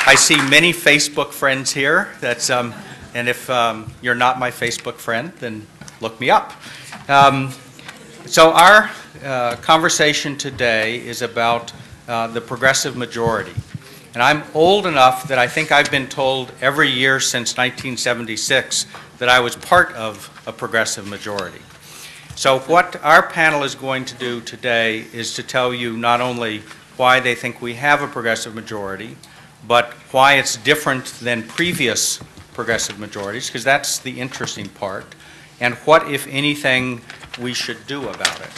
I see many Facebook friends here. That's, and if you're not my Facebook friend, then look me up. So our conversation today is about the progressive majority. And I'm old enough that I think I've been told every year since 1976 that I was part of a progressive majority. So what our panel is going to do today is to tell you not only why they think we have a progressive majority, but why it's different than previous progressive majorities, because that's the interesting part, and what, if anything, we should do about it.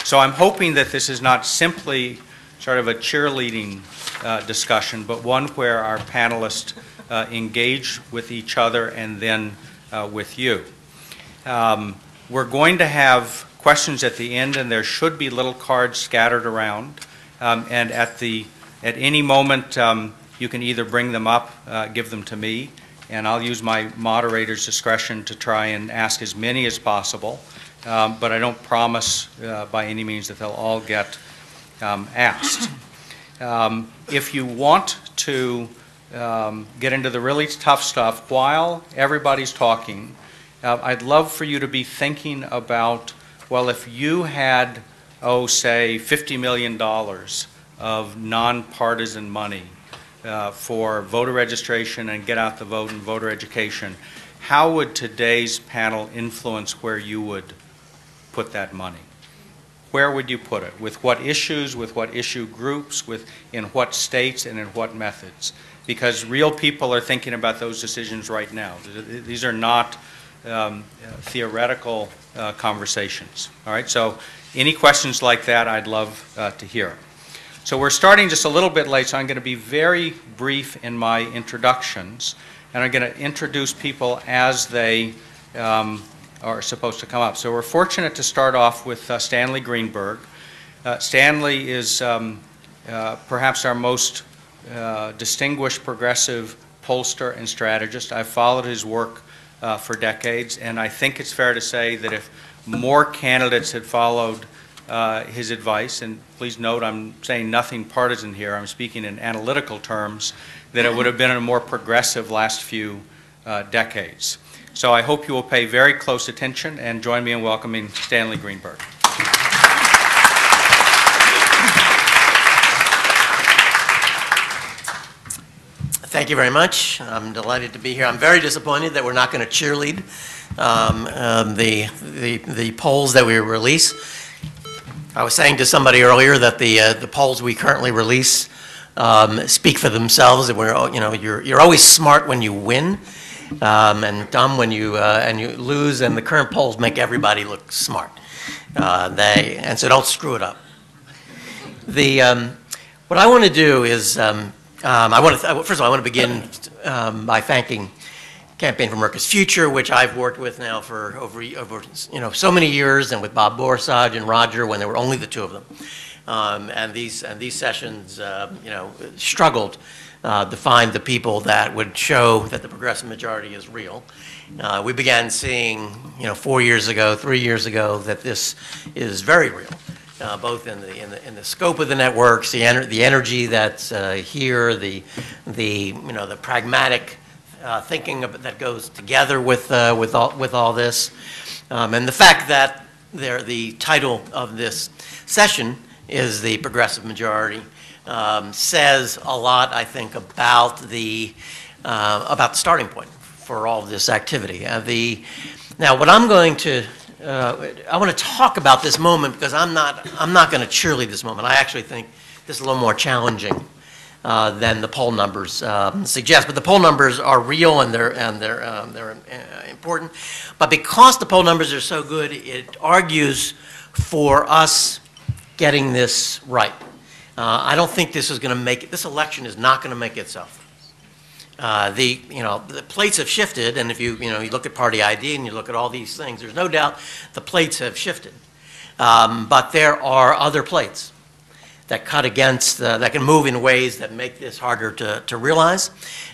So I'm hoping that this is not simply sort of a cheerleading discussion, but one where our panelists engage with each other and then with you. We're going to have questions at the end, and there should be little cards scattered around. And at any moment, you can either bring them up, give them to me, and I'll use my moderator's discretion to try and ask as many as possible. But I don't promise by any means that they'll all get asked. If you want to get into the really tough stuff while everybody's talking, I'd love for you to be thinking about, well, if you had, say, $50 million of nonpartisan money for voter registration and get out the vote and voter education, how would today's panel influence where you would put that money? Where would you put it? With what issues, with what issue groups, in what states, and in what methods? Because real people are thinking about those decisions right now. These are not theoretical conversations. All right, so any questions like that, I'd love to hear. So we're starting just a little bit late, so I'm going to be very brief in my introductions, and I'm going to introduce people as they are supposed to come up. So we're fortunate to start off with Stanley Greenberg. Stanley is perhaps our most distinguished progressive pollster and strategist. I've followed his work for decades, and I think it's fair to say that if more candidates had followed his advice, and please note I'm saying nothing partisan here, I'm speaking in analytical terms, that it would have been a more progressive last few decades. So I hope you will pay very close attention and join me in welcoming Stanley Greenberg. Thank you very much. I'm delighted to be here. I'm very disappointed that we're not going to cheerlead the polls that we release. I was saying to somebody earlier that the polls we currently release speak for themselves. And you're always smart when you win, and dumb when you lose. And the current polls make everybody look smart. And so don't screw it up. What I want to do is first of all I want to begin by thanking Campaign for America's Future, which I've worked with now for over so many years, and with Bob Borsaj and Roger when there were only the two of them, and these sessions struggled to find the people that would show that the progressive majority is real. We began seeing 4 years ago, 3 years ago, that this is very real. Both in the scope of the networks, the energy that's here, the pragmatic thinking that goes together with all this, and the fact that the title of this session is the progressive majority says a lot, I think, about the starting point for all of this activity. Now, what I'm going to I want to talk about this moment because I'm not going to cheerlead this moment. I actually think this is a little more challenging than the poll numbers suggest. But the poll numbers are real and they're important. But because the poll numbers are so good, it argues for us getting this right. I don't think this is going to make it. This election is not going to make itself. The plates have shifted, and if you look at party ID and you look at all these things, there's no doubt the plates have shifted. But there are other plates that cut against, that can move in ways that make this harder to realize.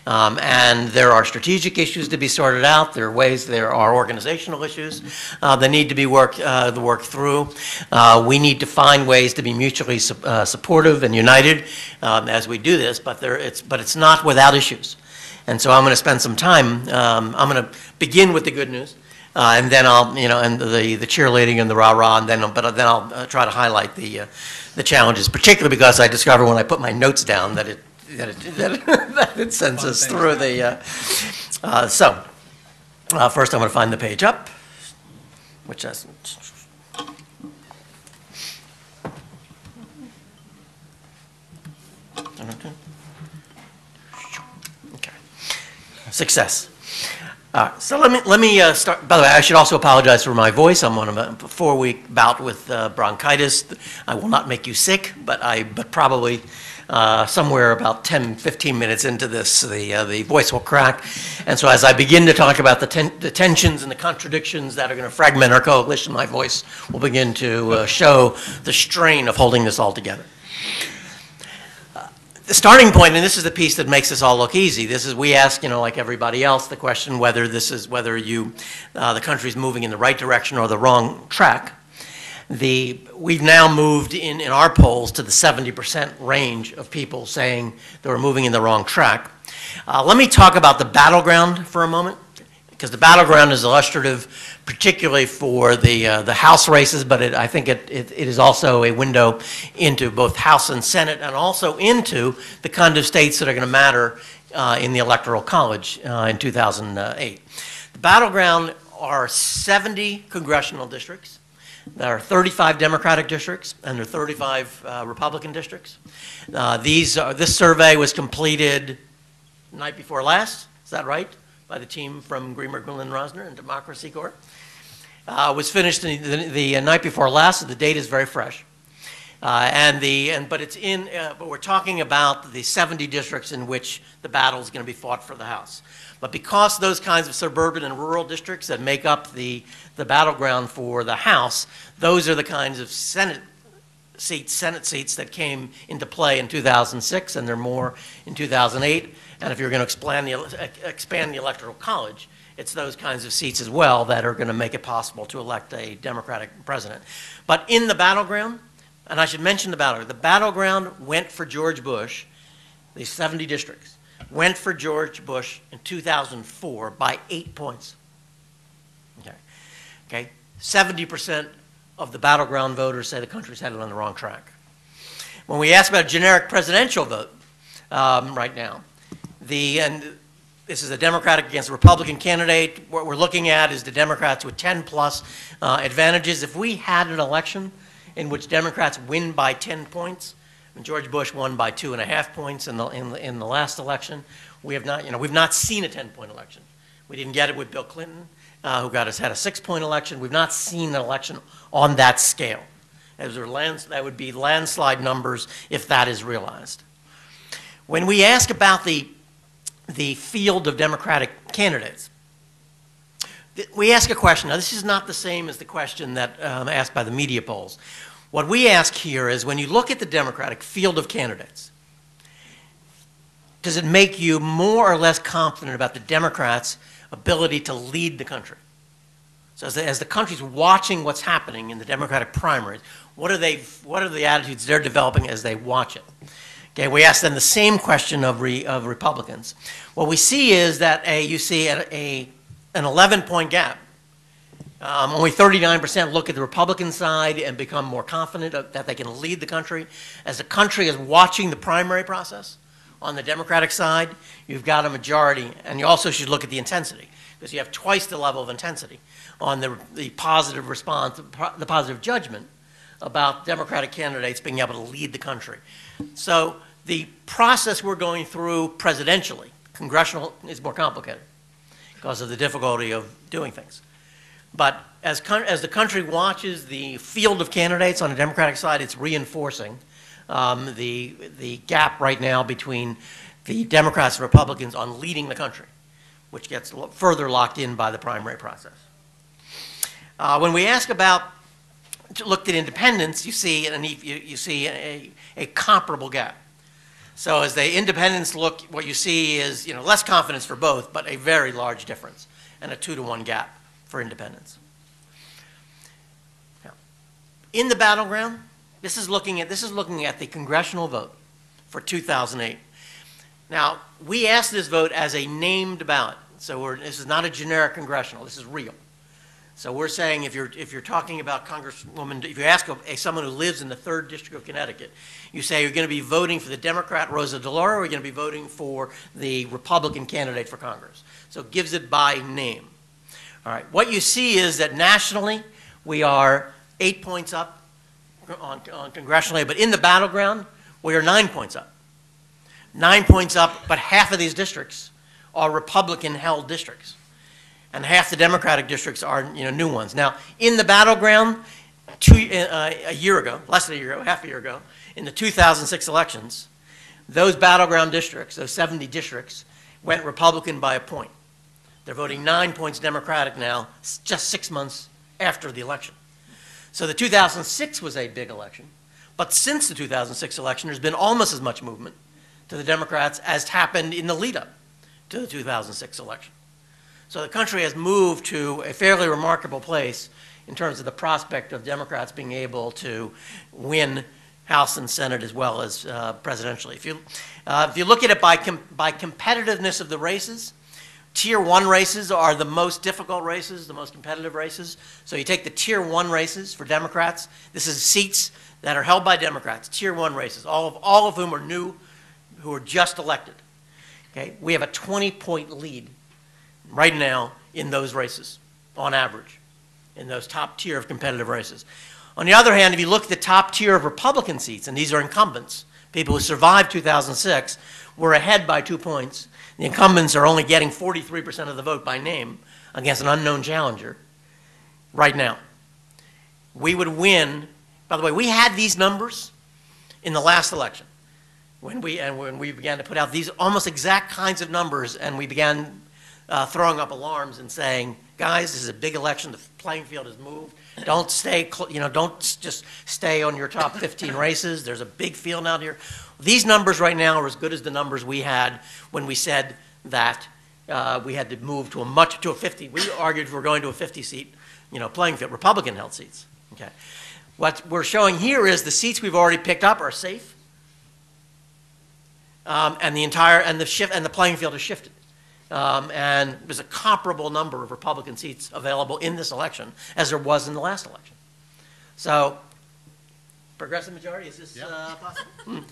And there are strategic issues to be sorted out. There are organizational issues that need to be worked through. We need to find ways to be mutually supportive and united as we do this, but it's not without issues. And so I'm going to spend some time, I'm going to begin with the good news, and then I'll, and the cheerleading and the rah-rah, and then I'll try to highlight the challenges, particularly because I discovered when I put my notes down that it sends us through the, first I'm going to find the page up, which has, okay, success. So let me start. By the way, I should also apologize for my voice. I'm on a 4-week bout with bronchitis. I will not make you sick, but probably somewhere about 10, 15 minutes into this, the voice will crack. And so as I begin to talk about the tensions and the contradictions that are going to fragment our coalition, my voice will begin to show the strain of holding this all together. The starting point, and this is the piece that makes this all look easy. This is, we ask, like everybody else, the question whether the country's moving in the right direction or the wrong track. We've now moved in our polls to the 70% range of people saying that we're moving in the wrong track. Let me talk about the battleground for a moment, because the battleground is illustrative, particularly for the House races, but I think it is also a window into both House and Senate, and also into the kind of states that are going to matter in the Electoral College in 2008. The battleground are 70 congressional districts. There are 35 Democratic districts, and there are 35 Republican districts. This survey was completed the night before last, is that right? By the team from Greenberg, Rosner and Democracy Corps. Was finished the night before last, so the data is very fresh. But we're talking about the 70 districts in which the battle is going to be fought for the House. But because those kinds of suburban and rural districts that make up the battleground for the House, those are the kinds of Senate seats that came into play in 2006, and there are more in 2008. And if you're going to expand the Electoral College, it's those kinds of seats as well that are going to make it possible to elect a Democratic president. But in the battleground, and I should mention the battleground went for George Bush, these 70 districts, went for George Bush in 2004 by 8 points. Okay? 70% of the battleground voters say the country's headed on the wrong track. When we ask about a generic presidential vote right now, and this is a Democratic against a Republican candidate. What we're looking at is the Democrats with 10+ advantages. If we had an election in which Democrats win by 10 points, and George Bush won by 2.5 points in the last election, we've not seen a 10-point election. We didn't get it with Bill Clinton, who had a 6-point election. We've not seen an election on that scale. That would be landslide numbers if that is realized. When we ask about the field of Democratic candidates, we ask a question. Now, this is not the same as the question that asked by the media polls. What we ask here is, when you look at the Democratic field of candidates, does it make you more or less confident about the Democrats' ability to lead the country? So as the country's watching what's happening in the Democratic primaries, what are the attitudes they're developing as they watch it? Okay, we ask them the same question of Republicans. What we see is that you see an 11-point gap. Only 39% look at the Republican side and become more confident that they can lead the country. As the country is watching the primary process on the Democratic side, you've got a majority, and you also should look at the intensity, because you have twice the level of intensity on the positive response, the positive judgment about Democratic candidates being able to lead the country. So the process we're going through presidentially, congressional, is more complicated because of the difficulty of doing things. But as the country watches the field of candidates on the Democratic side, it's reinforcing the gap right now between the Democrats and Republicans on leading the country, which gets further locked in by the primary process. When we ask about looked at independents, you see a comparable gap. So as the independents look, what you see is less confidence for both, but a very large difference and a 2-to-1 gap for independents. Now, in the battleground, this is looking at the congressional vote for 2008. Now, we asked this vote as a named ballot, so this is not a generic congressional. This is real. So we're saying if you're talking about Congresswoman, if you ask someone who lives in the 3rd District of Connecticut, you say you're going to be voting for the Democrat Rosa DeLauro, or you're going to be voting for the Republican candidate for Congress. So it gives it by name. All right. What you see is that nationally we are 8 points up on congressionally, but in the battleground we are 9 points up. 9 points up, but half of these districts are Republican-held districts. And half the Democratic districts are new ones. Now, in the battleground, a year ago, less than a year ago, half a year ago, in the 2006 elections, those battleground districts, those 70 districts, went Republican by a point. They're voting 9 points Democratic now, just 6 months after the election. So the 2006 was a big election, but since the 2006 election, there's been almost as much movement to the Democrats as happened in the lead-up to the 2006 election. So the country has moved to a fairly remarkable place in terms of the prospect of Democrats being able to win House and Senate as well as presidentially. If you look at it by competitiveness of the races, Tier 1 races are the most difficult races, the most competitive races. So you take the Tier 1 races for Democrats. This is seats that are held by Democrats, Tier 1 races, all of whom are new, who are just elected. Okay? We have a 20-point lead right now in those races, on average, in those top tier of competitive races. On the other hand, if you look at the top tier of Republican seats, and these are incumbents, people who survived 2006, we're ahead by 2 points. The incumbents are only getting 43% of the vote by name against an unknown challenger right now. We would win. By the way, we had these numbers in the last election when we began to put out these almost exact kinds of numbers, and we began throwing up alarms and saying, guys, this is a big election. The playing field has moved. Don't just stay on your top 15 races. There's a big field out here. These numbers right now are as good as the numbers we had when we said that we had to move to a 50. We argued we're going to a 50-seat, playing field, Republican-held seats. Okay. What we're showing here is the seats we've already picked up are safe, and the playing field has shifted. And there's a comparable number of Republican seats available in this election as there was in the last election. So, progressive majority, is this possible?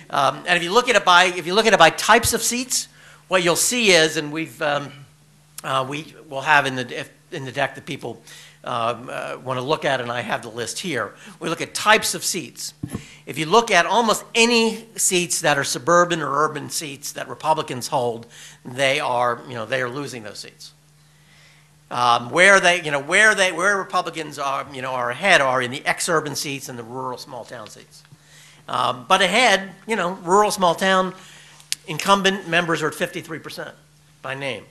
And if you look at it by types of seats, what you'll see is, and we will have in the deck that people want to look at, and I have the list here. We look at types of seats. If you look at almost any seats that are suburban or urban seats that Republicans hold, they are losing those seats. Where Republicans are ahead are in the ex-urban seats and the rural small town seats. But ahead, rural small town incumbent members are at 53% by name.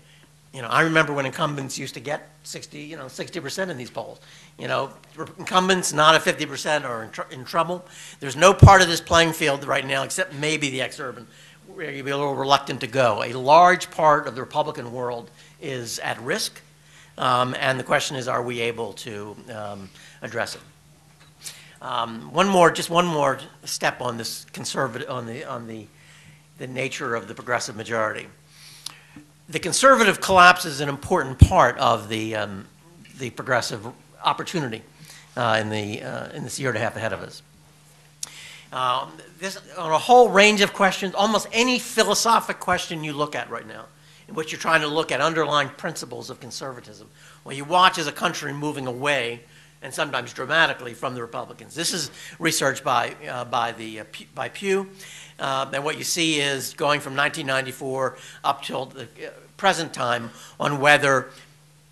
I remember when incumbents used to get 60% in these polls. Incumbents not at 50% are in trouble. There's no part of this playing field right now, except maybe the ex-urban, where you'd be a little reluctant to go. A large part of the Republican world is at risk, and the question is, are we able to address it? One more step on this on the nature of the progressive majority. The conservative collapse is an important part of the progressive opportunity in this year and a half ahead of us. On a whole range of questions, almost any philosophic question you look at right now, in which you're trying to look at underlying principles of conservatism, what you watch is a country moving away, and sometimes dramatically, from the Republicans. This is research by Pew. And what you see is going from 1994 up till the present time on whether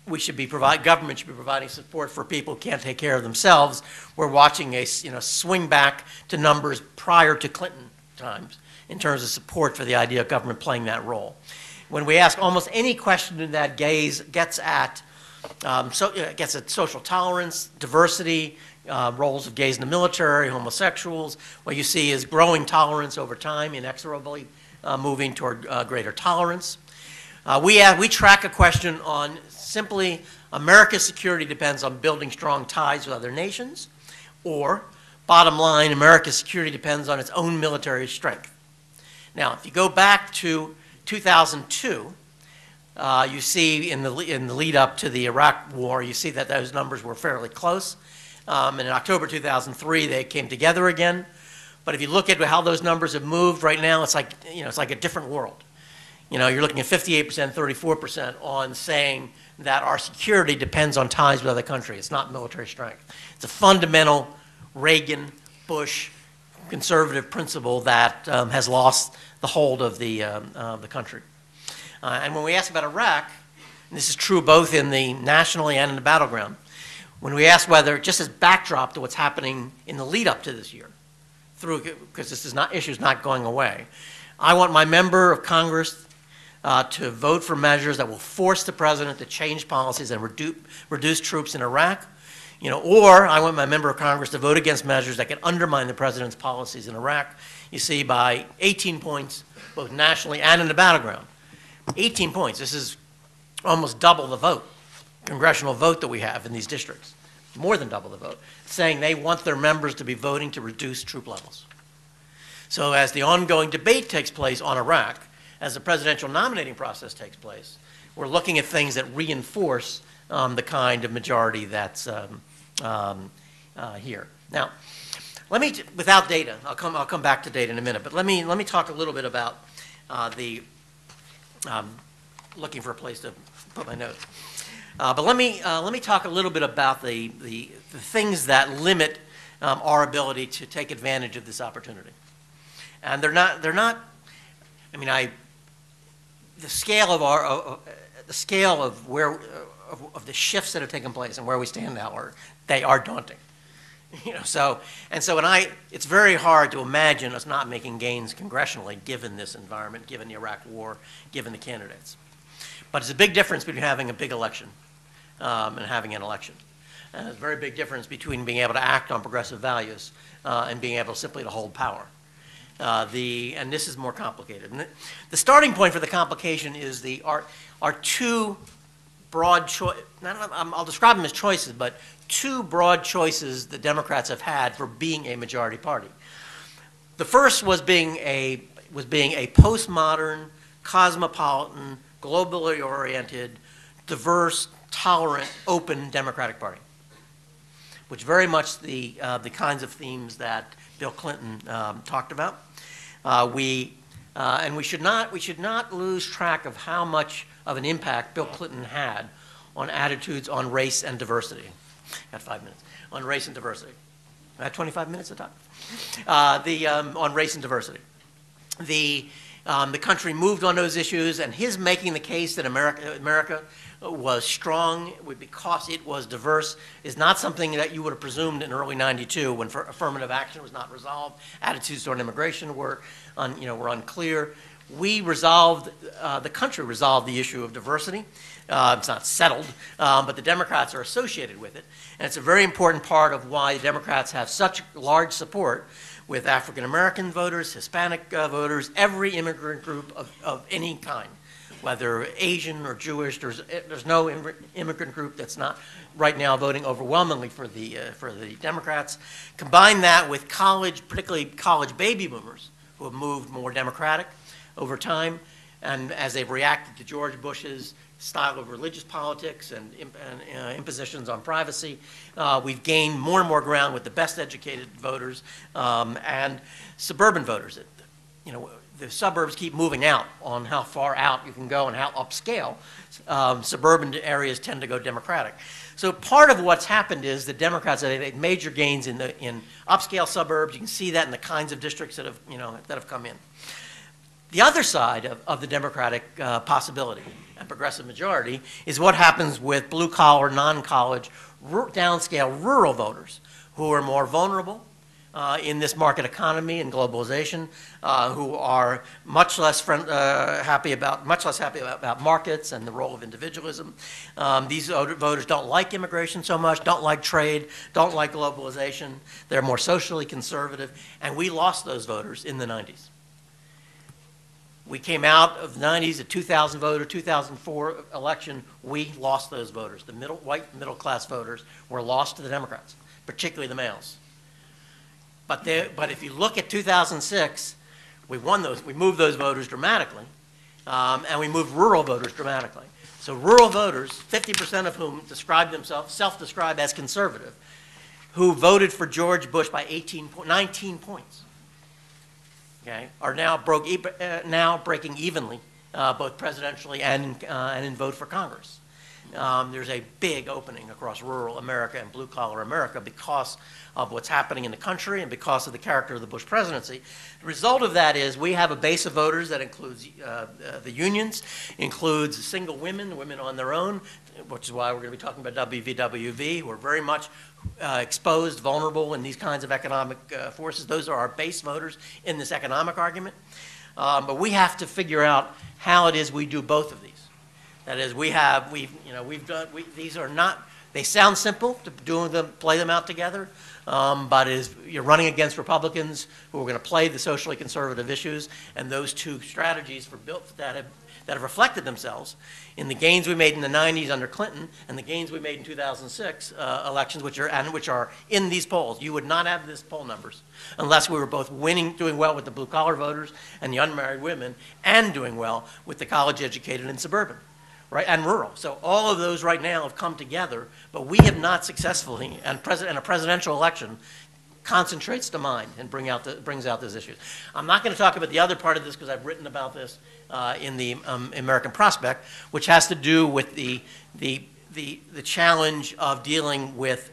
government should be providing support for people who can't take care of themselves. We're watching a swing back to numbers prior to Clinton times in terms of support for the idea of government playing that role. When we ask almost any question in that gets at So it gets at social tolerance, diversity, roles of gays in the military, homosexuals. What you see is growing tolerance over time, inexorably moving toward greater tolerance. We track a question on simply America's security depends on building strong ties with other nations, or bottom line, America's security depends on its own military strength. Now, if you go back to 2002, you see in the lead up to the Iraq War, you see that those numbers were fairly close. And in October 2003, they came together again. But if you look at how those numbers have moved right now, it's like, it's like a different world. You're looking at 58%, 34% on saying that our security depends on ties with other countries. It's not military strength. It's a fundamental Reagan, Bush, conservative principle that has lost the hold of the country. And when we ask about Iraq, and this is true both in the nationally and in the battleground, when we ask whether, just as backdrop to what's happening in the lead up to this year, because this issue is not going away, I want my member of Congress to vote for measures that will force the president to change policies and reduce troops in Iraq, or I want my member of Congress to vote against measures that can undermine the president's policies in Iraq. You see, by 18 points, both nationally and in the battleground. 18 points. This is almost double the vote, congressional vote that we have in these districts. More than double the vote, saying they want their members to be voting to reduce troop levels. So as the ongoing debate takes place on Iraq, as the presidential nominating process takes place, we're looking at things that reinforce the kind of majority that's here. Now, let me, without data, I'll come back to data in a minute, but let me talk a little bit about looking for a place to put my notes. But let me talk a little bit about the things that limit our ability to take advantage of this opportunity. And they're not. I mean, the scale of of the shifts that have taken place and where we stand now they are daunting. It's very hard to imagine us not making gains congressionally given this environment, given the Iraq War, given the candidates. But it's a big difference between having a big election and having an election. And there's a very big difference between being able to act on progressive values and being able simply to hold power. And this is more complicated. And the starting point for the complication is our two broad choices. I'll describe them as choices, but two broad choices the Democrats have had for being a majority party. The first was being a postmodern, cosmopolitan, globally oriented, diverse, tolerant, open Democratic Party, which very much the kinds of themes that Bill Clinton talked about. And we should not lose track of how much of an impact Bill Clinton had on attitudes on race and diversity. Got 5 minutes on race and diversity. I have 25 minutes to talk. On race and diversity, the country moved on those issues, and his making the case that America was strong because it was diverse is not something that you would have presumed in early '92 when affirmative action was not resolved, attitudes toward immigration were unclear. The country resolved the issue of diversity. It's not settled, but the Democrats are associated with it. And it's a very important part of why the Democrats have such large support with African American voters, Hispanic voters, every immigrant group of any kind, whether Asian or Jewish. There's no immigrant group that's not right now voting overwhelmingly for the Democrats. Combine that with particularly college baby boomers who have moved more Democratic over time, and as they've reacted to George Bush's style of religious politics and impositions on privacy, we've gained more and more ground with the best educated voters and suburban voters. The suburbs keep moving out on how far out you can go and how upscale suburban areas tend to go Democratic. So part of what's happened is the Democrats have made major gains in upscale suburbs. You can see that in the kinds of districts that have come in. The other side of the Democratic possibility and progressive majority is what happens with blue-collar, non-college, downscale rural voters who are more vulnerable, in this market economy and globalization, who are much less happy about markets and the role of individualism. These voters don't like immigration so much, don't like trade, don't like globalization. They're more socially conservative, and we lost those voters in the 90s. We came out of the 90s, a 2000 voter, 2004 election, we lost those voters. The white middle-class voters were lost to the Democrats, particularly the males. But if you look at 2006, we won those. We moved those voters dramatically, and we moved rural voters dramatically. So rural voters, 50% of whom self-describe as conservative, who voted for George Bush by 19 points, okay, are now breaking evenly, both presidentially and in vote for Congress. There's a big opening across rural America and blue-collar America because of what's happening in the country and because of the character of the Bush presidency. The result of that is we have a base of voters that includes the unions, includes single women on their own, which is why we're going to be talking about WVWV, who are very much exposed, vulnerable in these kinds of economic forces. Those are our base voters in this economic argument. But we have to figure out how it is we do both of these. That is, these are not, they sound simple to play them out together, but you're running against Republicans who are going to play the socially conservative issues, and those two strategies that have reflected themselves in the gains we made in the 90s under Clinton and the gains we made in 2006 elections, which are in these polls. You would not have these poll numbers unless we were both doing well with the blue-collar voters and the unmarried women, and doing well with the college-educated and suburban. Right, and rural. So all of those right now have come together, but we have not successfully, and a presidential election concentrates the mind and brings out those issues. I'm not going to talk about the other part of this because I've written about this in the American Prospect, which has to do with the challenge of dealing with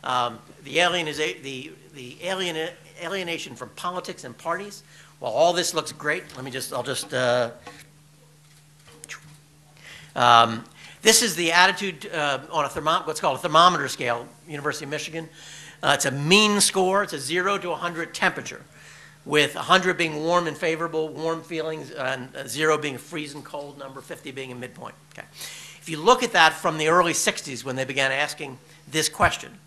the alienation from politics and parties. While all this looks great, this is the attitude on what's called a thermometer scale, University of Michigan. It's a mean score. It's a 0 to 100 temperature, with 100 being warm and favorable, warm feelings, and 0 being a freezing cold number, 50 being a midpoint. Okay. If you look at that from the early 60s when they began asking this question,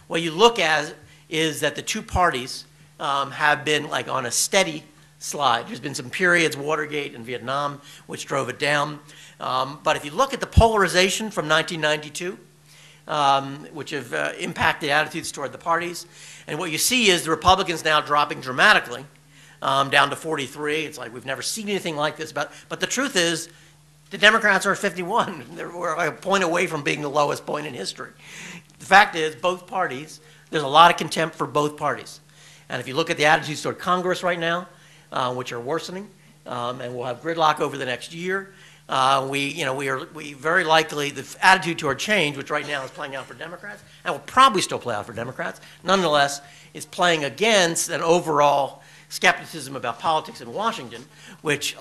what you look at is that the two parties have been like on a steady slide. There's been some periods, Watergate and Vietnam, which drove it down. But if you look at the polarization from 1992, which have impacted attitudes toward the parties, and what you see is the Republicans now dropping dramatically down to 43. It's like we've never seen anything like this. But the truth is, the Democrats are at 51. We're a point away from being the lowest point in history. The fact is, both parties, there's a lot of contempt for both parties. And if you look at the attitudes toward Congress right now, which are worsening, and we'll have gridlock over the next year. We very likely, the attitude toward change, which right now is playing out for Democrats, and will probably still play out for Democrats, nonetheless, is playing against an overall skepticism about politics in Washington, which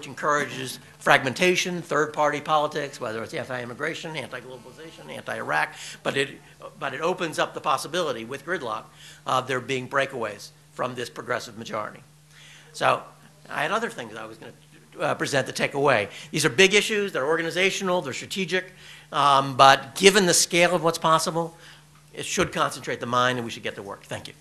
encourages fragmentation, third-party politics, whether it's anti-immigration, anti-globalization, anti-Iraq, but it opens up the possibility with gridlock of there being breakaways from this progressive majority. So I had other things I was going to present to take away. These are big issues. They're organizational. They're strategic. But given the scale of what's possible, it should concentrate the mind, and we should get to work. Thank you.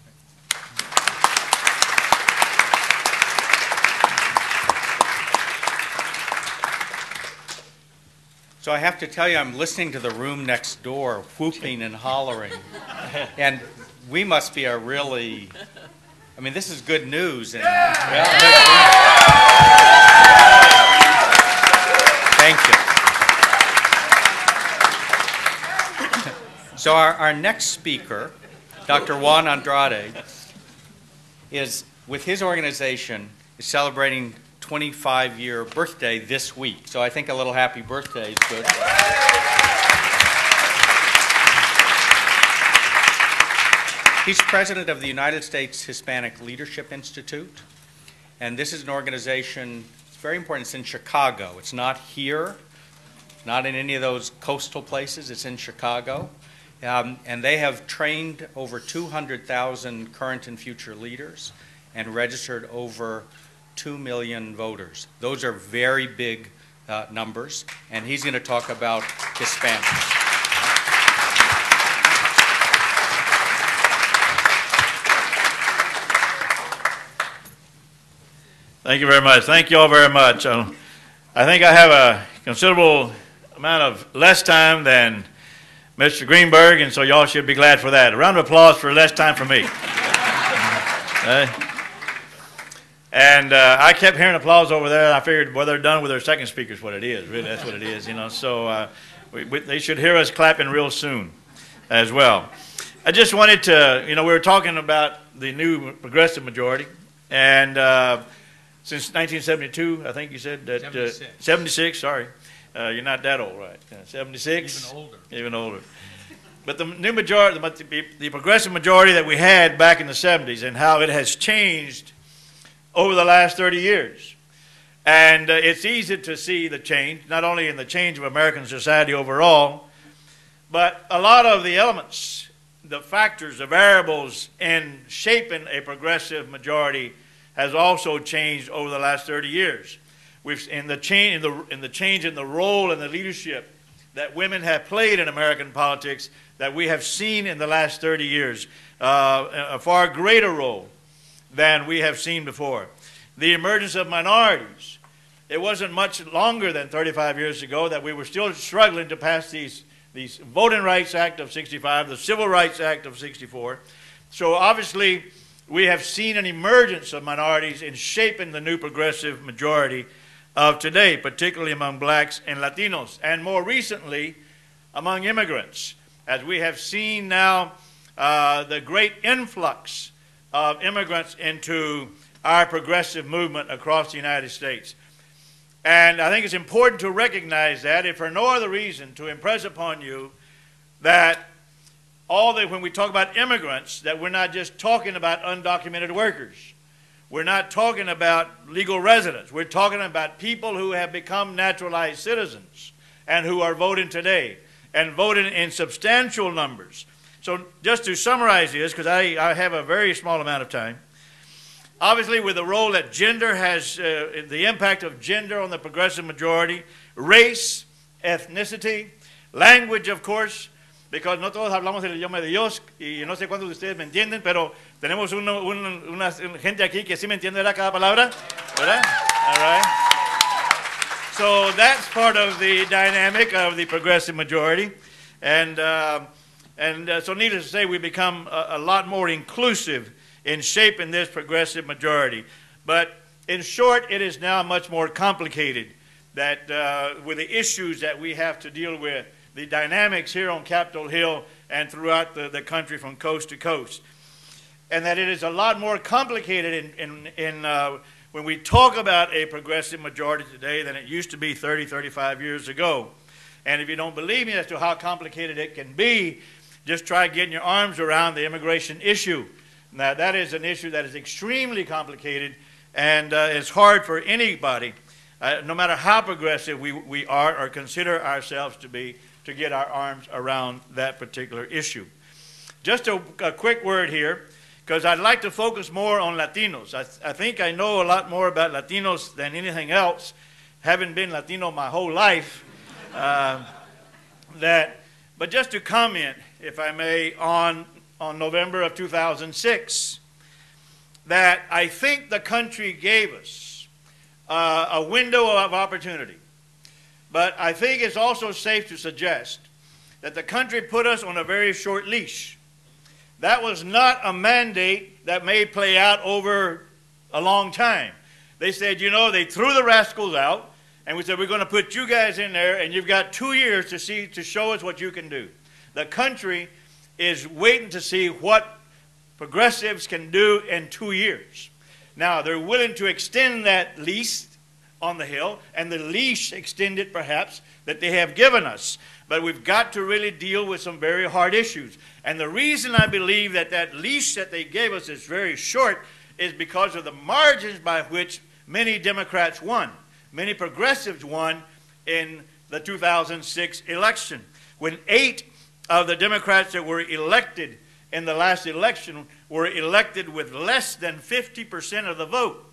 So I have to tell you, I'm listening to the room next door whooping and hollering. And we must be I mean, this is good news. And, thank you. So our next speaker, Dr. Juan Andrade, is, with his organization, is celebrating 25-year birthday this week. So I think a little happy birthday is good. He's president of the United States Hispanic Leadership Institute, and this is an organization, it's very important, it's in Chicago. It's not here, not in any of those coastal places, it's in Chicago. And they have trained over 200,000 current and future leaders and registered over 2 million voters. Those are very big numbers, and he's going to talk about Hispanics. Thank you very much. Thank you all very much. I think I have a considerable amount of less time than Mr. Greenberg, and so y'all should be glad for that. A round of applause for less time for me. And I kept hearing applause over there, and I figured, well, they're done with their second speaker is what it is. Really, that's what it is, you know. So they should hear us clapping real soon as well. I just wanted to, you know, we were talking about the new progressive majority, and since 1972, I think you said that 76. 76. Sorry, you're not that old, right? 76. Even older. Even older. But the new majority, the progressive majority that we had back in the 70s, and how it has changed over the last 30 years. And it's easy to see the change, not only in the change of American society overall, but a lot of the elements, the factors, the variables in shaping a progressive majority has also changed over the last 30 years. In the change in the role and the leadership that women have played in American politics that we have seen in the last 30 years, a far greater role than we have seen before. The emergence of minorities. It wasn't much longer than 35 years ago that we were still struggling to pass these Voting Rights Act of 65, the Civil Rights Act of 64. So obviously, we have seen an emergence of minorities in shaping the new progressive majority of today, particularly among blacks and Latinos, and more recently, among immigrants, as we have seen now the great influx of immigrants into our progressive movement across the United States. And I think it's important to recognize that, if for no other reason, to impress upon you that when we talk about immigrants, that we're not just talking about undocumented workers. We're not talking about legal residents. We're talking about people who have become naturalized citizens and who are voting today, and voting in substantial numbers. So just to summarize this, because I have a very small amount of time, obviously with the role that gender has, the impact of gender on the progressive majority, race, ethnicity, language, of course, because no todos hablamos el idioma de Dios, y no sé cuántos de ustedes me entienden, pero tenemos una gente aquí que sí me entiende cada palabra, ¿verdad? All right. So that's part of the dynamic of the progressive majority. And so needless to say, we become a lot more inclusive in shaping this progressive majority. But in short, it is now much more complicated that with the issues that we have to deal with, the dynamics here on Capitol Hill and throughout the country from coast to coast. And that it is a lot more complicated when we talk about a progressive majority today than it used to be 30, 35 years ago. And if you don't believe me as to how complicated it can be, just try getting your arms around the immigration issue. Now, that is an issue that is extremely complicated, and it's hard for anybody, no matter how progressive we are or consider ourselves to be, to get our arms around that particular issue. Just a quick word here, because I'd like to focus more on Latinos. I think I know a lot more about Latinos than anything else, having been Latino my whole life. But just to comment, if I may, on November of 2006, that I think the country gave us a window of opportunity. But I think it's also safe to suggest that the country put us on a very short leash. That was not a mandate that may play out over a long time. They said, you know, they threw the rascals out, and we said, we're going to put you guys in there, and you've got 2 years to show us what you can do. The country is waiting to see what progressives can do in 2 years. Now, they're willing to extend that lease on the Hill, and the leash extended, perhaps, that they have given us. But we've got to really deal with some very hard issues. And the reason I believe that that leash that they gave us is very short is because of the margins by which many Democrats won. Many progressives won in the 2006 election, when 8 of the Democrats that were elected in the last election were elected with less than 50% of the vote.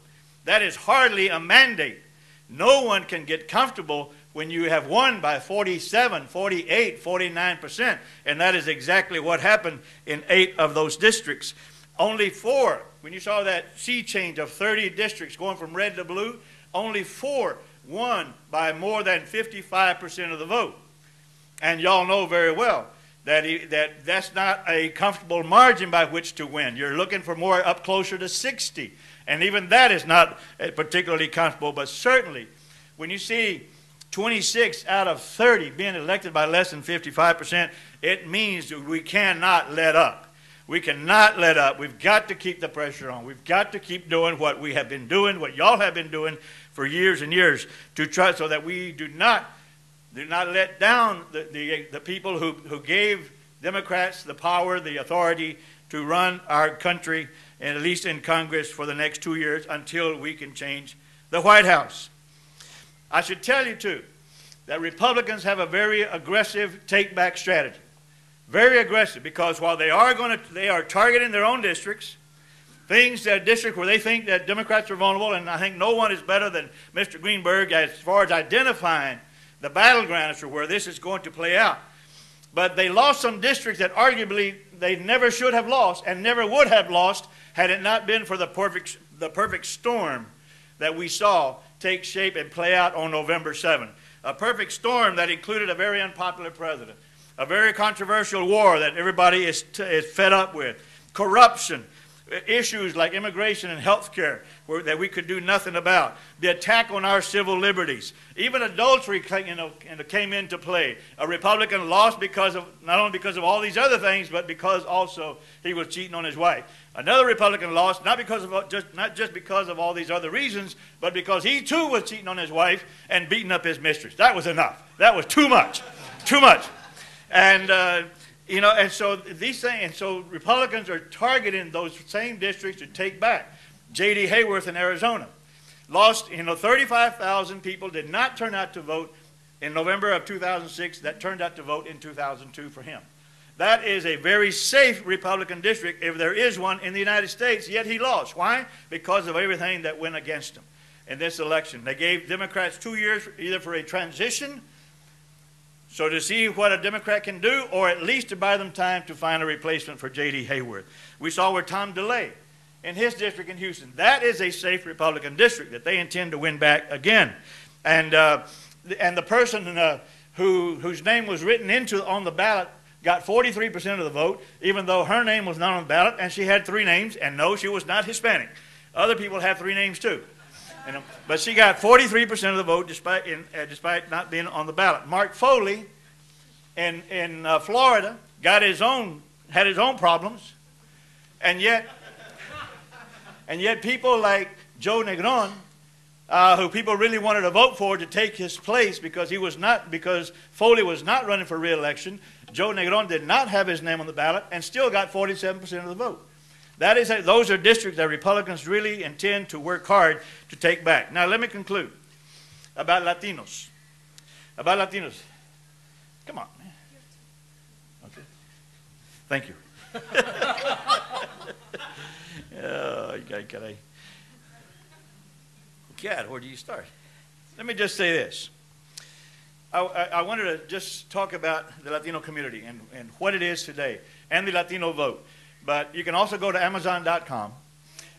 That is hardly a mandate. No one can get comfortable when you have won by 47, 48, 49%. And that is exactly what happened in 8 of those districts. Only 4, when you saw that sea change of 30 districts going from red to blue, only 4 won by more than 55% of the vote. And y'all know very well that that's not a comfortable margin by which to win. You're looking for more up closer to 60. And even that is not particularly comfortable, but certainly when you see 26 out of 30 being elected by less than 55%, it means that we cannot let up. We cannot let up. We've got to keep the pressure on. We've got to keep doing what we have been doing, what y'all have been doing for years and years, to try so that we do not let down the people who gave Democrats the power, the authority to run our country, and at least in Congress for the next 2 years until we can change the White House. I should tell you, too, that Republicans have a very aggressive take-back strategy. Very aggressive, because while they are targeting their own districts, districts where they think that Democrats are vulnerable, and I think no one is better than Mr. Greenberg as far as identifying the battlegrounds for where this is going to play out. But they lost some districts that arguably they never should have lost and never would have lost had it not been for the perfect storm that we saw take shape and play out on November 7th. A perfect storm that included a very unpopular president, a very controversial war that everybody is fed up with, corruption, issues like immigration and health care that we could do nothing about, the attack on our civil liberties, even adultery came into play. A Republican lost not only because of all these other things, but because also he was cheating on his wife. Another Republican lost not just because of all these other reasons, but because he too was cheating on his wife and beating up his mistress. That was enough. That was too much. Too much. And and so these things, and so Republicans are targeting those same districts to take back. J.D. Hayworth in Arizona lost. 35,000 people did not turn out to vote in November of 2006. That turned out to vote in 2002 for him. That is a very safe Republican district, if there is one in the United States. Yet he lost. Why? Because of everything that went against him in this election. They gave Democrats 2 years either for a transition, so to see what a Democrat can do, or at least to buy them time to find a replacement for J.D. Hayworth. We saw where Tom DeLay in his district in Houston. That is a safe Republican district that they intend to win back again. And the person whose name was written on the ballot got 43% of the vote, even though her name was not on the ballot, and she had 3 names, and no, she was not Hispanic. Other people have 3 names too. But she got 43% of the vote despite not being on the ballot. Mark Foley in Florida had his own problems, and yet people like Joe Negron, who people really wanted to vote for to take his place because Foley was not running for re-election. Joe Negron did not have his name on the ballot and still got 47% of the vote. Those are districts that Republicans really intend to work hard to take back. Now, let me conclude about Latinos. Come on, man. Okay. Thank you. God, where do you start? Let me just say this. I wanted to just talk about the Latino community and what it is today and the Latino vote. But you can also go to Amazon.com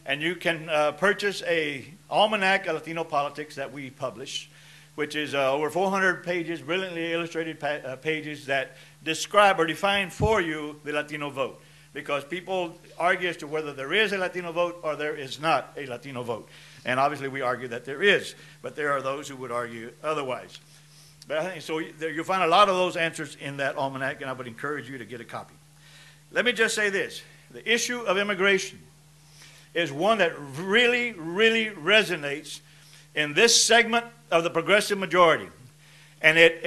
and you can purchase a almanac of Latino politics that we publish, which is over 400 pages, brilliantly illustrated pages that describe or define for you the Latino vote. Because people argue as to whether there is a Latino vote or there is not a Latino vote. And obviously we argue that there is, but there are those who would argue otherwise. But I think so you'll find a lot of those answers in that almanac, and I would encourage you to get a copy. Let me just say this. The issue of immigration is one that really, really resonates in this segment of the progressive majority. And it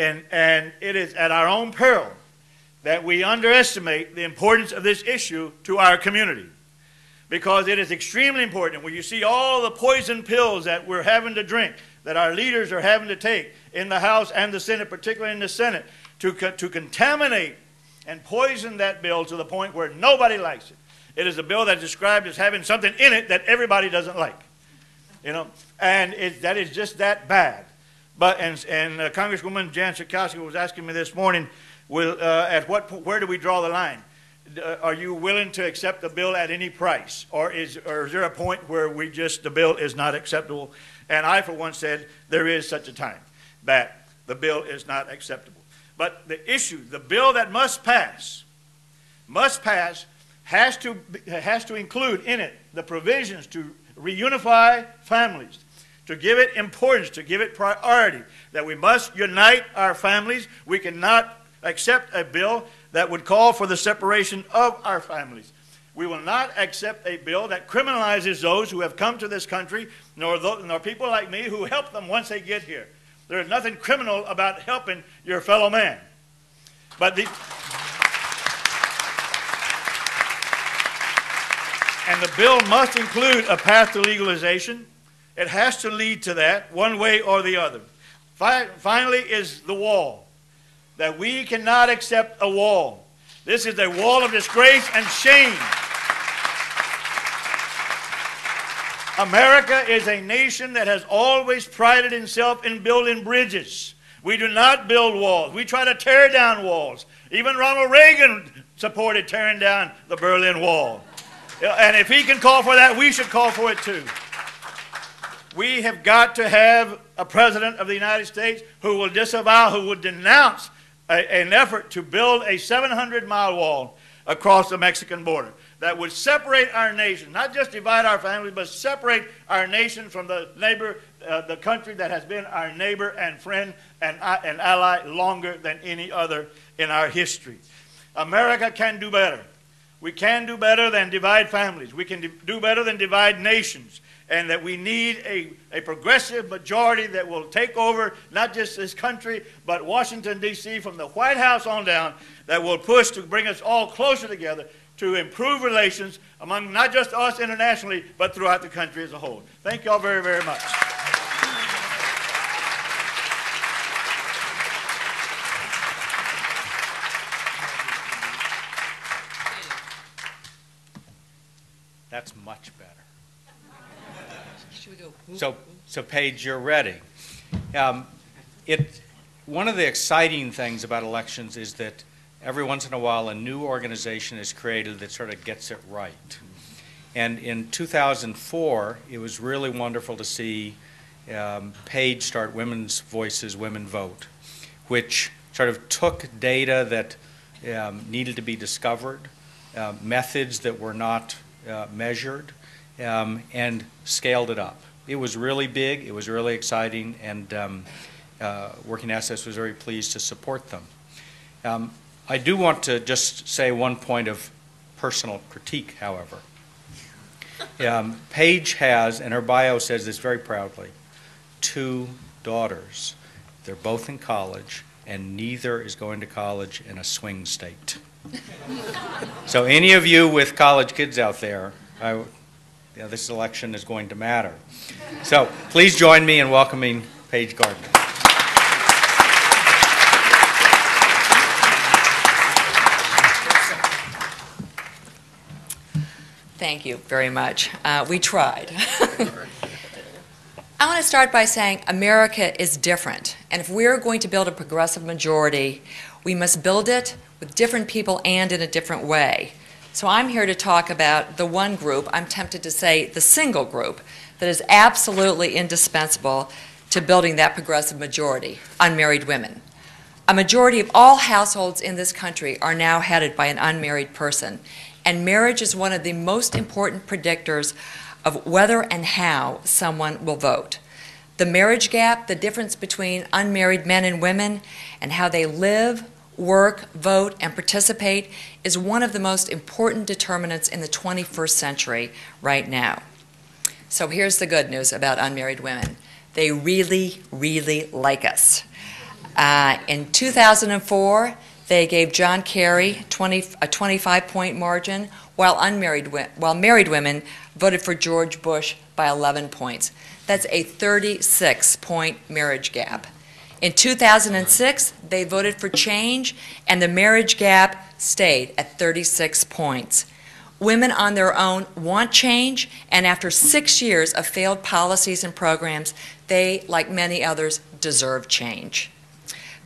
is at our own peril that we underestimate the importance of this issue to our community. Because it is extremely important when you see all the poison pills that we're having to drink, that our leaders are having to take in the House and the Senate, particularly in the Senate, to contaminate and poisoned that bill to the point where nobody likes it. It is a bill that's described as having something in it that everybody doesn't like, you know, and that is just that bad. But Congresswoman Jan Schakowsky was asking me this morning, where do we draw the line? Are you willing to accept the bill at any price, or is there a point where the bill is not acceptable? And I, for one, said there is such a time that the bill is not acceptable. But the bill that must pass, has to include in it the provisions to reunify families, to give it importance, to give it priority, that we must unite our families. We cannot accept a bill that would call for the separation of our families. We will not accept a bill that criminalizes those who have come to this country, nor people like me who help them once they get here. There is nothing criminal about helping your fellow man. But and the bill must include a path to legalization. It has to lead to that, one way or the other. Finally is the wall, that we cannot accept a wall. This is a wall of disgrace and shame. America is a nation that has always prided itself in building bridges. We do not build walls. We try to tear down walls. Even Ronald Reagan supported tearing down the Berlin Wall. And if he can call for that, we should call for it too. We have got to have a president of the United States who will disavow, who will denounce an effort to build a 700-mile wall across the Mexican border that would separate our nation, not just divide our families, but separate our nation from the neighbor, the country that has been our neighbor and friend and ally longer than any other in our history. America can do better. We can do better than divide families. We can do better than divide nations. And that we need a progressive majority that will take over not just this country, but Washington, D.C., from the White House on down, that will push to bring us all closer together to improve relations among not just us internationally, but throughout the country as a whole. Thank you all very, very much. That's much better. Should we go? So Paige, you're ready. One of the exciting things about elections is that every once in a while a new organization is created that sort of gets it right. And in 2004, it was really wonderful to see Paige start Women's Voices, Women Vote, which sort of took data that needed to be discovered, methods that were not measured, and scaled it up. It was really big, it was really exciting, and Working Assets was very pleased to support them. I do want to just say one point of personal critique, however. Paige has, and her bio says this very proudly, 2 daughters. They're both in college, and neither is going to college in a swing state. So any of you with college kids out there, this election is going to matter. So please join me in welcoming Paige Gardner. Thank you very much. We tried. I want to start by saying America is different. And if we're going to build a progressive majority, we must build it with different people and in a different way. So I'm here to talk about the one group, I'm tempted to say the single group, that is absolutely indispensable to building that progressive majority, unmarried women. A majority of all households in this country are now headed by an unmarried person. And marriage is one of the most important predictors of whether and how someone will vote. The marriage gap, the difference between unmarried men and women, and how they live, work, vote, and participate is one of the most important determinants in the 21st century right now. So here's the good news about unmarried women. They really, really like us. In 2004, they gave John Kerry a 25-point margin, while married women voted for George Bush by 11 points. That's a 36-point marriage gap. In 2006, they voted for change, and the marriage gap stayed at 36 points. Women on their own want change, and after 6 years of failed policies and programs, they, like many others, deserve change.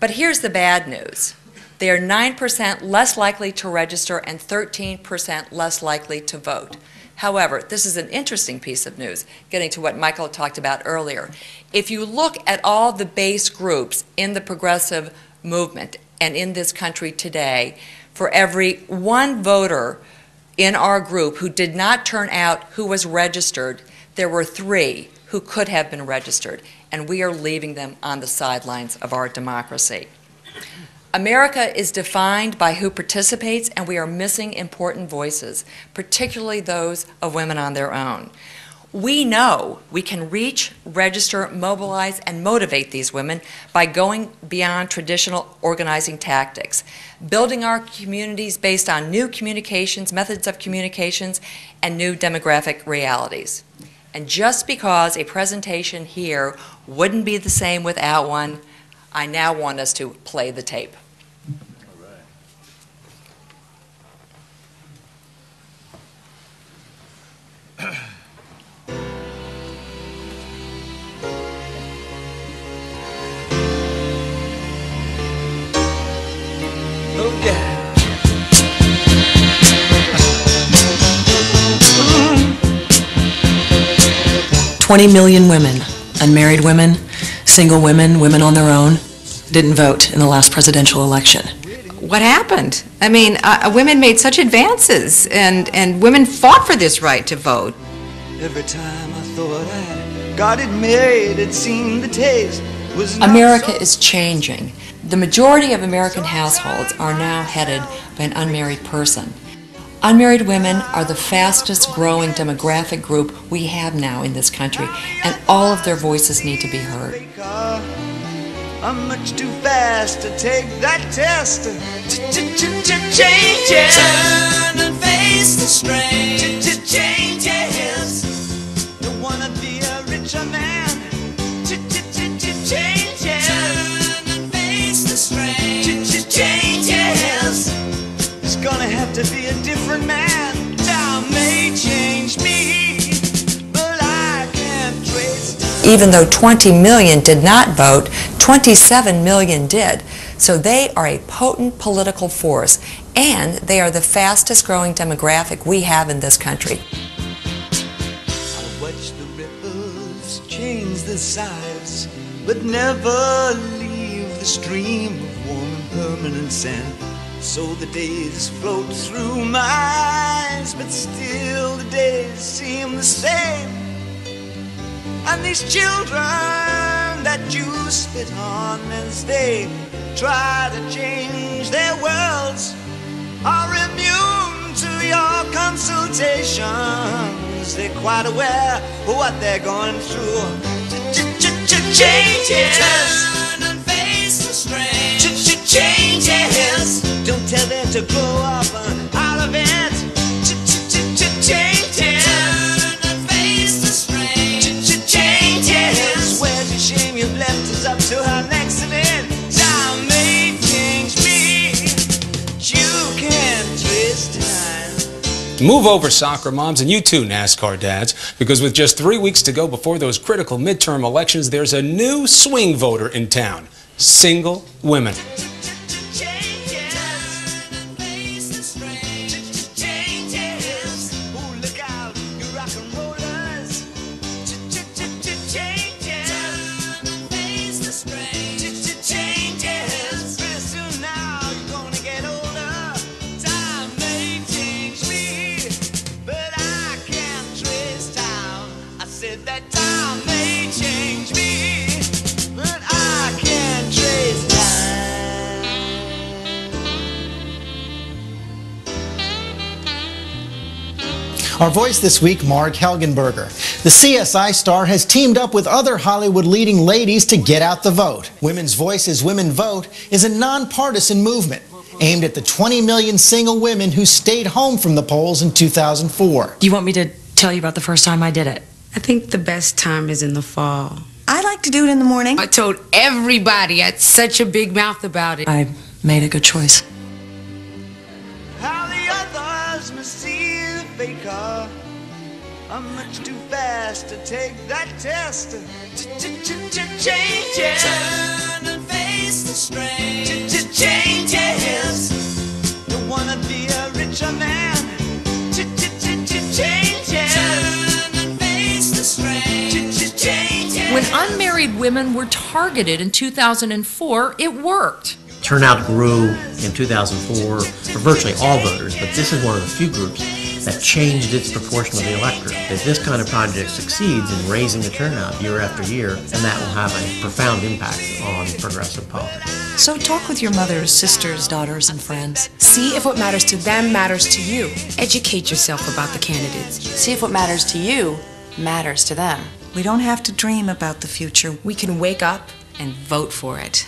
But here's the bad news. They are 9% less likely to register and 13% less likely to vote. However, this is an interesting piece of news, getting to what Michael talked about earlier. If you look at all the base groups in the progressive movement and in this country today, for every one voter in our group who did not turn out who was registered, there were 3 who could have been registered, and we are leaving them on the sidelines of our democracy. America is defined by who participates, and we are missing important voices, particularly those of women on their own. We know we can reach, register, mobilize, and motivate these women by going beyond traditional organizing tactics, building our communities based on new communications, methods of communications, and new demographic realities. And just because a presentation here wouldn't be the same without one, I now want us to play the tape. Oh, yeah. 20 million women, unmarried women, single women, women on their own, didn't vote in the last presidential election. What happened? I mean, women made such advances, and women fought for this right to vote. Every time I thought I got it made, it seemed the taste was not America so is changing. The majority of American households are now headed by an unmarried person. Unmarried women are the fastest growing demographic group we have now in this country, and all of their voices need to be heard. I'm much too fast to take that test. Changes. Turn and face the strain. Changes. Don't wanna be a richer man. Changes. Turn and face the strain. Changes. It's gonna have to be a different man. Time may change me, but I can't trace time. Even though 20 million did not vote, 27 million did. So they are a potent political force, and they are the fastest growing demographic we have in this country. I watch the ripples change the size, but never leave the stream of warm and permanent sand. So the days float through my eyes, but still the days seem the same. And these children that you spit on as they try to change their worlds are immune to your consultations. They're quite aware of what they're going through. Changes. Turn and face the strange. Changes. Don't tell them to grow up out of it. Changes. Turn and face the strange. Changes. Where's the shame you've left us up to our next event? Time may change me. You can't twist time. Move over, soccer moms, and you too, NASCAR dads, because with just 3 weeks to go before those critical midterm elections, there's a new swing voter in town: single women. Our voice this week, Marg Helgenberger. The CSI star has teamed up with other Hollywood leading ladies to get out the vote. Women's Voices Women Vote is a nonpartisan movement aimed at the 20 million single women who stayed home from the polls in 2004. Do you want me to tell you about the first time I did it? I think the best time is in the fall. I like to do it in the morning. I told everybody. I had such a big mouth about it. I made a good choice. How the others must see the faker. I'm much too fast to take that test. Changes. Turn and face the strain. Changes. Don't wanna be a richer man. Changes. Turn and face the strain. Changes. When unmarried women were targeted in 2004, it worked. Turnout grew in 2004 for virtually all voters, but this is one of the few groups that changed its proportion of the electorate. If this kind of project succeeds in raising the turnout year after year, then that will have a profound impact on progressive politics. So talk with your mothers, sisters, daughters, and friends. See if what matters to them matters to you. Educate yourself about the candidates. See if what matters to you matters to them. We don't have to dream about the future. We can wake up and vote for it.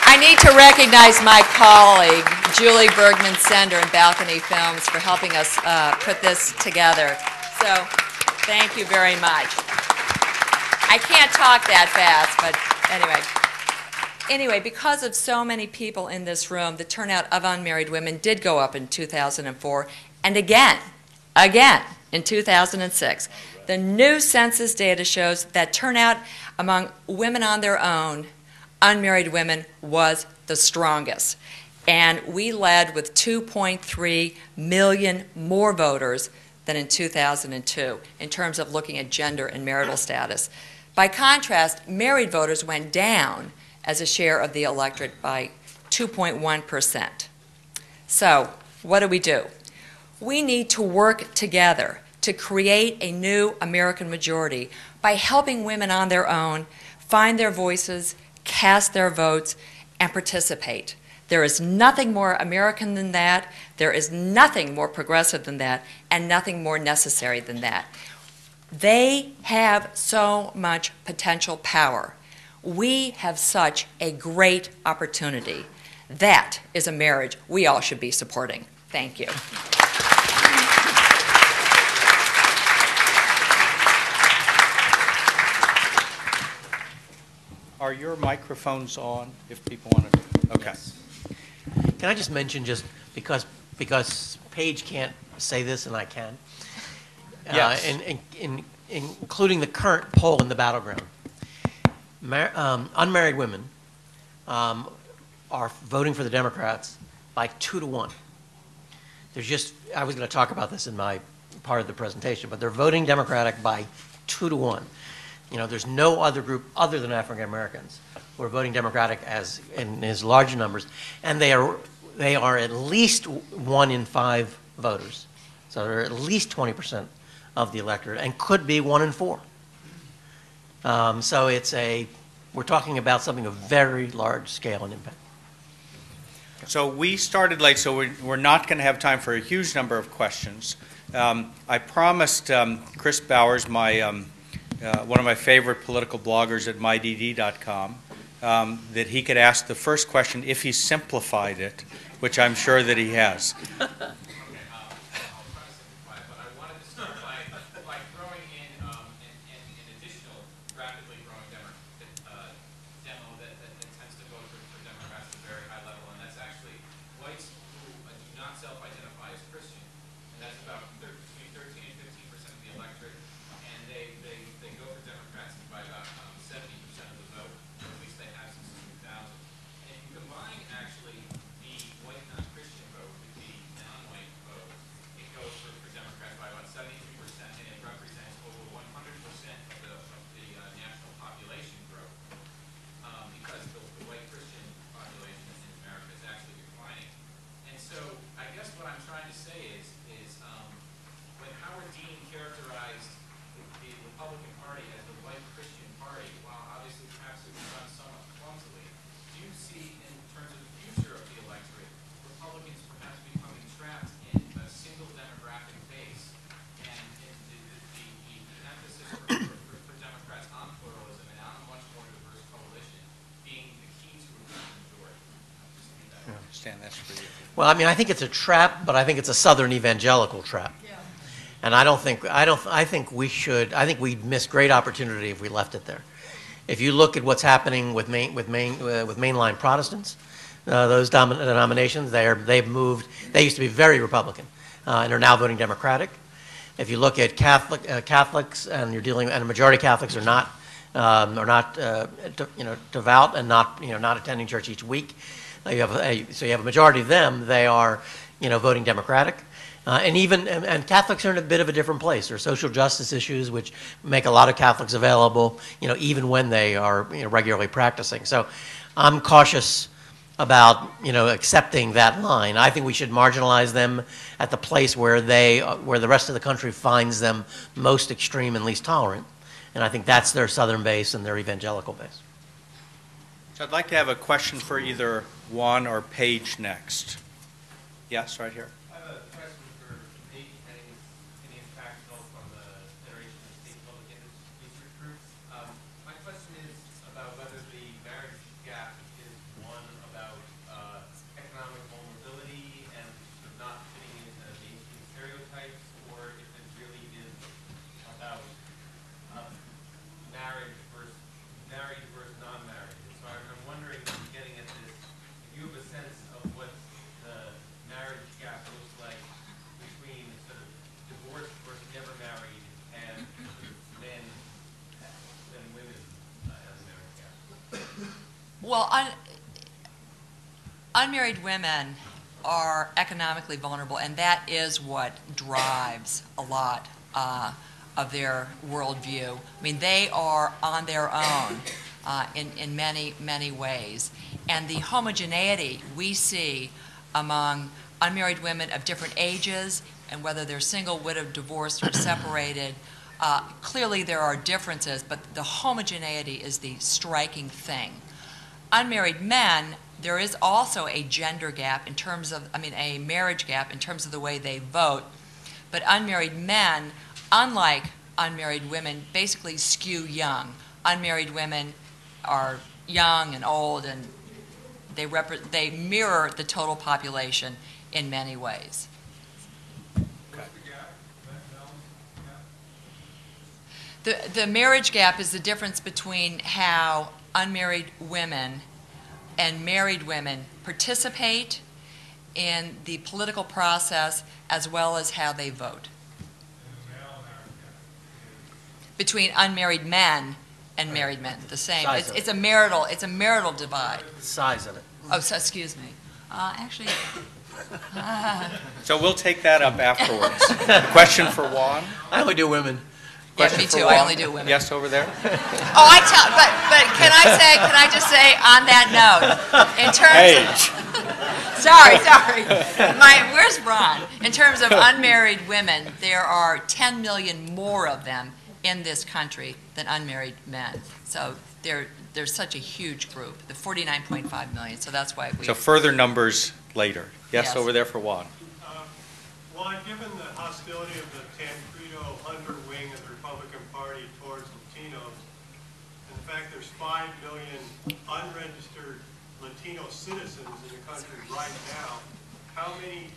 I need to recognize my colleague, Julie Bergman-Sender in Balcony Films, for helping us put this together. So, thank you very much. I can't talk that fast, but anyway. Anyway, because of so many people in this room, the turnout of unmarried women did go up in 2004, and again in 2006. The new census data shows that turnout among women on their own, unmarried women, was the strongest. And we led with 2.3 million more voters than in 2002 in terms of looking at gender and marital status. By contrast, married voters went down as a share of the electorate by 2.1%. So, what do? We need to work together to create a new American majority by helping women on their own find their voices, cast their votes, and participate. There is nothing more American than that. There is nothing more progressive than that, and nothing more necessary than that. They have so much potential power. We have such a great opportunity. That is a marriage we all should be supporting. Thank you. Are your microphones on, if people want to? Okay. Yes. Can I just mention, just because Paige can't say this and I can, Yes. including the current poll in the battleground, unmarried women are voting for the Democrats by 2-1. There's just, I was going to talk about this in my part of the presentation, but they're voting Democratic by 2-1. You know, there's no other group other than African Americans who are voting Democratic in as large numbers, and they are at least 1 in 5 voters. So they're at least 20% of the electorate, and could be 1 in 4. So we're talking about something of very large scale and impact. So we started late, so we're not going to have time for a huge number of questions. I promised Chris Bowers, one of my favorite political bloggers at mydd.com, that he could ask the first question if he simplified it, which I'm sure that he has. Stan, that's for you. Well, I mean, I think it's a trap, but I think it's a Southern evangelical trap. Yeah. And I think we'd miss great opportunity if we left it there. If you look at what's happening with mainline Protestants, those denominations, they've moved. They used to be very Republican, and are now voting Democratic. If you look at Catholics, and you're dealing, and a majority of Catholics are not devout and not attending church each week. So you have a majority of them. They are, voting Democratic. And Catholics are in a bit of a different place. There are social justice issues which make a lot of Catholics available, even when they are regularly practicing. So I'm cautious about accepting that line. I think we should marginalize them at the place where the rest of the country finds them most extreme and least tolerant. And I think that's their Southern base and their evangelical base. So I'd like to have a question for either Juan or Paige next. Yes, right here. I have a question for Paige Jennings, Indian Factional from the Federation of State Public Research Groups. My question is about whether the marriage gap is one about economic vulnerability and sort of not fitting into mainstream stereotypes, or if it really is about married versus non-married. So I'm wondering, getting at this, if you have a sense of what the marriage gap looks like between sort of divorced versus never married and sort of men than women as a marriage gap. Well, unmarried women are economically vulnerable, and that is what drives a lot of their worldview. I mean, they are on their own in many, many ways. And the homogeneity we see among unmarried women of different ages, and whether they're single, widowed, divorced, or separated, clearly there are differences, but the homogeneity is the striking thing. Unmarried men, there is also a gender gap in terms of, a marriage gap in terms of the way they vote, but unmarried men, unlike unmarried women, basically skew young. Unmarried women are young and old, and they mirror the total population in many ways. The marriage gap is the difference between how unmarried women and married women participate in the political process as well as how they vote. Between unmarried men and married men, the same. It's a marital divide. The size of it. Oh, so, excuse me. Actually. So we'll take that up afterwards. Question for Juan. I only do women. Yeah, me too. I only do women. Yes, over there. Oh, but can I just say on that note, in terms of, sorry. Where's Ron? In terms of unmarried women, there are 10 million more of them in this country than unmarried men. So there's such a huge group, the 49.5 million. So that's why we. So further numbers later. Yes. Over there for Juan. Juan, given the hostility of the Tancredo underwing of the Republican Party towards Latinos, and the fact there's 5 million unregistered Latino citizens in the country right now, how many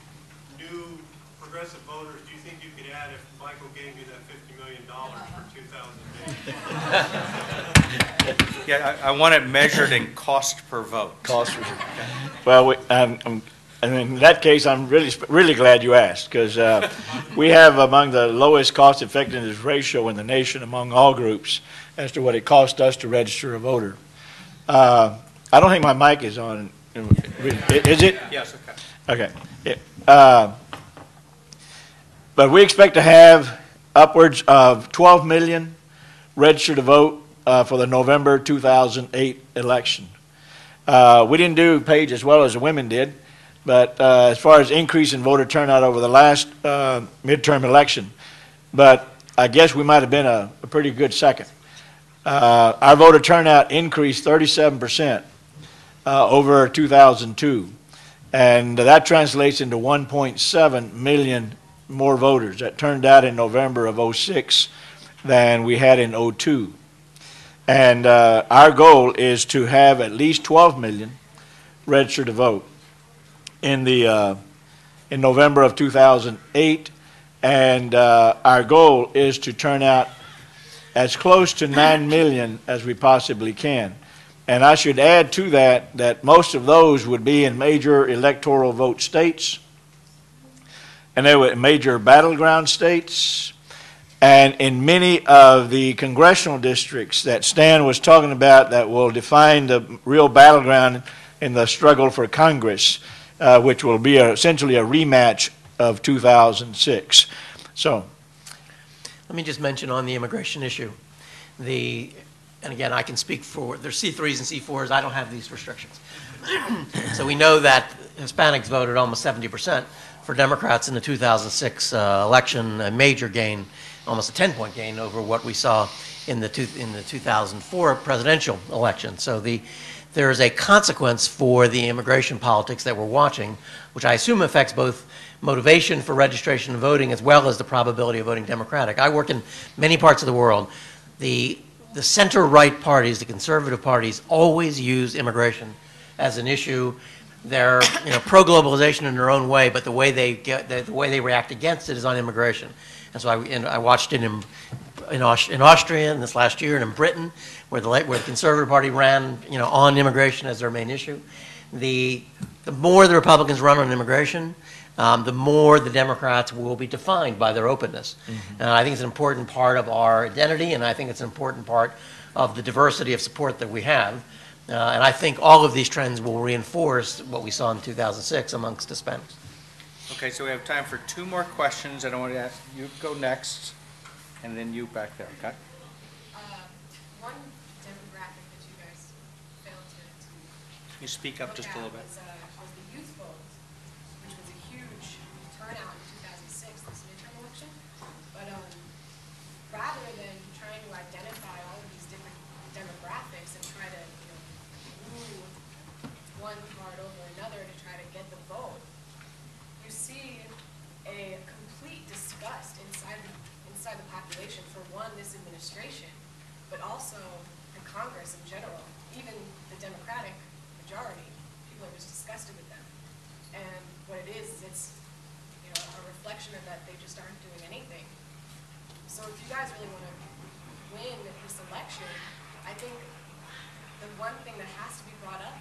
new progressive voters do you think you could add if Michael gave you that $50 million for 2008? Yeah, I want it measured in cost per vote. Cost per vote. Well, and in that case, I'm really glad you asked, because we have among the lowest cost effectiveness ratio in the nation among all groups as to what it costs us to register a voter. I don't think my mic is on. Is it? Yes. Okay. Okay. But we expect to have upwards of 12 million registered to vote for the November 2008 election. We didn't do Paige as well as the women did. But as far as increase in voter turnout over the last midterm election, but I guess we might have been a pretty good second. Our voter turnout increased 37% over 2002, and that translates into 1.7 million more voters that turned out in November of 06 than we had in 02. And our goal is to have at least 12 million registered to vote. in November of 2008, and our goal is to turn out as close to 9 million as we possibly can. And I should add to that that most of those would be in major electoral vote states, and they were major battleground states, and in many of the congressional districts that Stan was talking about that will define the real battleground in the struggle for Congress, which will be essentially a rematch of 2006. So, let me just mention on the immigration issue, and again, I can speak for, there's C3s and C4s, I don't have these restrictions. So we know that Hispanics voted almost 70% for Democrats in the 2006 election, a major gain, almost a 10-point gain over what we saw in the 2004 presidential election. So there is a consequence for the immigration politics that we're watching, which I assume affects both motivation for registration and voting as well as the probability of voting Democratic. I work in many parts of the world. The center-right parties, the conservative parties, always use immigration as an issue. They're pro-globalization in their own way, but the way they react against it is on immigration. And so I watched it in Austria in this last year and in Britain, where the Conservative Party ran on immigration as their main issue. The more the Republicans run on immigration, the more the Democrats will be defined by their openness. Mm-hmm. And I think it's an important part of our identity, and I think it's an important part of the diversity of support that we have. And I think all of these trends will reinforce what we saw in 2006 amongst Hispanics. Okay, so we have time for 2 more questions, and I want to ask you go next, and then you back there, okay? One demographic that you guys failed to Can you speak up just a little bit? Was the youth vote, which was a huge turnout in 2006, this midterm election. But rather than trying to identify all of these different demographics and try to move one part over another to try to get the vote, you see a complete disgust inside the population for one, this administration, but also the Congress in general, even the Democratic majority. People are just disgusted with them. And what it is it's a reflection of that they just aren't doing anything. So if you guys really want to win this election, I think the one thing that has to be brought up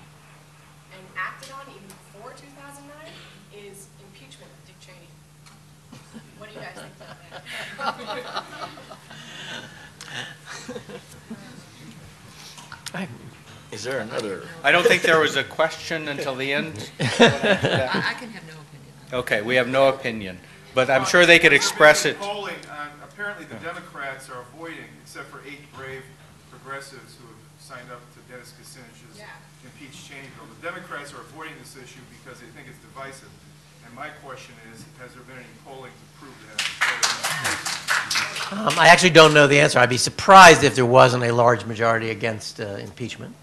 and acted on even before 2009 is impeachment of Dick Cheney. What do you guys think about that? Is there another? I don't think there was a question until the end. I can have no opinion. Okay, we have no opinion, but I'm sure they could express it. Polling, apparently the Democrats are avoiding, except for 8 brave progressives who have signed up to Dennis Kucinich's impeach Cheney bill. The Democrats are avoiding this issue because they think it's divisive. And my question is, has there been any polling to prove that? I actually don't know the answer. I'd be surprised if there wasn't a large majority against impeachment,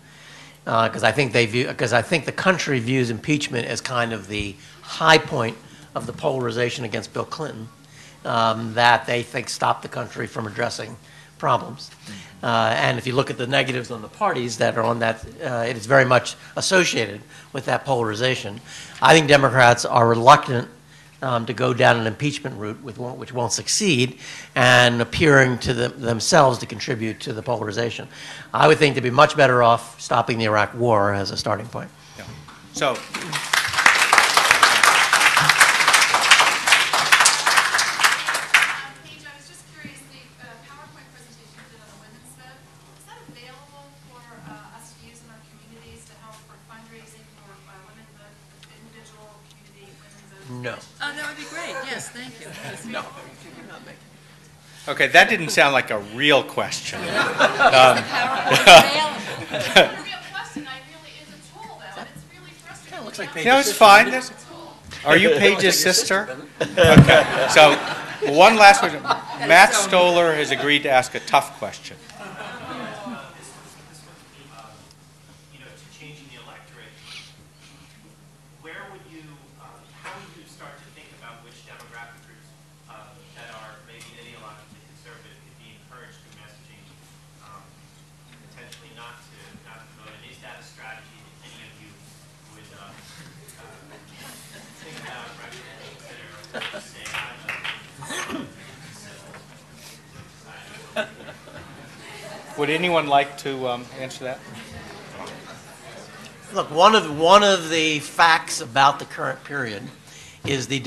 because I think the country views impeachment as kind of the high point of the polarization against Bill Clinton, that they think stopped the country from addressing problems. And if you look at the negatives on the parties that are on that, it is very much associated with that polarization. I think Democrats are reluctant to go down an impeachment route which won't succeed, and appearing to themselves to contribute to the polarization. I would think they'd be much better off stopping the Iraq War as a starting point. Yeah. So. No. Oh, that would be great. Yes, thank you. No. Okay, that didn't sound like a real question. No, it's fine. Are you Paige's sister? Okay, so one last question. Matt Stoller has agreed to ask a tough question. Would anyone like to answer that? Look, one of the facts about the current period is the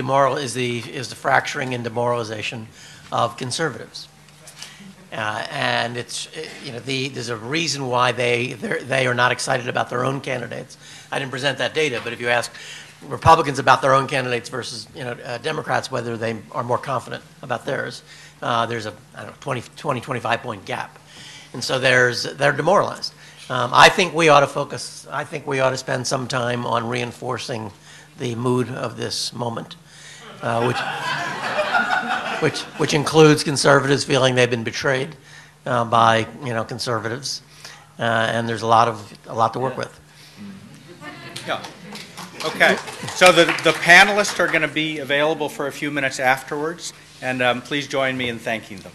fracturing and demoralization of conservatives, and it's there's a reason why they are not excited about their own candidates. I didn't present that data, but if you ask Republicans about their own candidates versus Democrats whether they are more confident about theirs, there's a 25 point gap, and so they're demoralized. I think we ought to focus. I think we ought to spend some time on reinforcing the mood of this moment, which includes conservatives feeling they've been betrayed by conservatives, and there's a lot to work with. Yeah. Okay. So the panelists are going to be available for a few minutes afterwards, and please join me in thanking them.